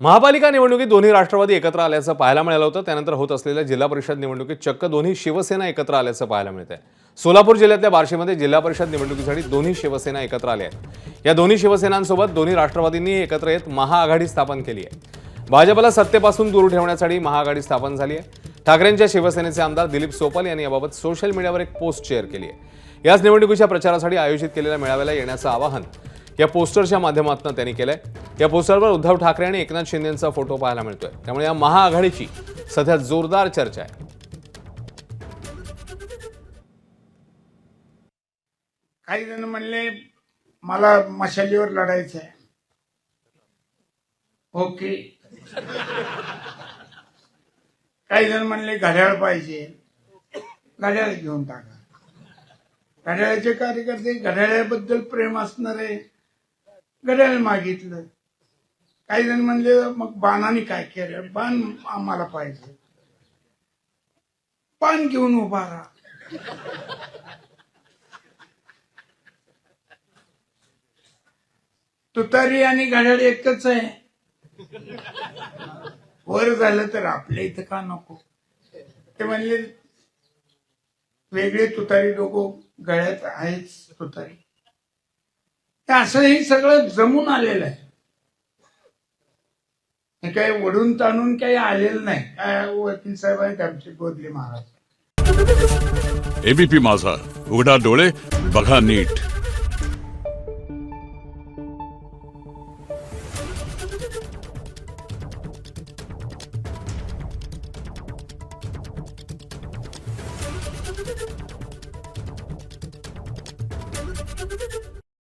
महापालिका निवडणुकीत दोन्ही राष्ट्रवादी एकत्र आल्याचं पाहायला मिळालं होतं. त्यानंतर होत असलेल्या जिल्हा परिषद निवडणुकीत चक्क दोन्ही शिवसेना एकत्र आल्याचं पाहायला मिळतंय. सोलापूर जिल्ह्यातल्या बार्शीमध्ये जिल्हा परिषद निवडणुकीसाठी दोन्ही शिवसेना एकत्र आल्या आहेत. या दोन्ही शिवसेनांसोबत दोन्ही राष्ट्रवादींनी एकत्र येत महाआघाडी स्थापन केली आहे. भाजपला सत्तेपासून दूर ठेवण्यासाठी महाआघाडी स्थापन झाली आहे. ठाकरेंच्या शिवसेनेचे आमदार दिलीप सोपल यांनी याबाबत सोशल मीडियावर एक पोस्ट शेअर केली आहे. याच निवडणुकीच्या प्रचारासाठी आयोजित केलेल्या मेळाव्याला येण्याचं आवाहन या पोस्टरच्या माध्यमातून त्यांनी केलंय. या पोस्टरवर उद्धव ठाकरे आणि एकनाथ शिंदेंचा फोटो पाहायला मिळतोय. त्यामुळे या महाआघाडीची सध्या जोरदार चर्चा आहे. काही जण म्हणले मला मशालीवर लढायचं आहे. ओके. काही जण म्हणले घड्याळ पाहिजे, घड्याळ घेऊन टाका. घड्याळाचे कार्यकर्ते घड्याळाबद्दल प्रेम असणारे घड्याळ मागितलं. काही जण म्हणले मग बाणाने काय केलं, बाण आम्हाला पाहिजे, बाण घेऊन उभा राहा. तुतारी आणि घड्याळ एकच आहे. वर झालं तर आपल्या इथं का नको. ते म्हणले वेगळे तुतारी लोक गळ्यात आहेच तुतारी. असं हे सगळं जमून आलेलं आहे. हे काही वडून ताणून काही आलेलं नाही. काय वकील साहेब आहेत आमचे गोदले महाराज. एबीपी माझा, उघडा डोळे बघा नीट.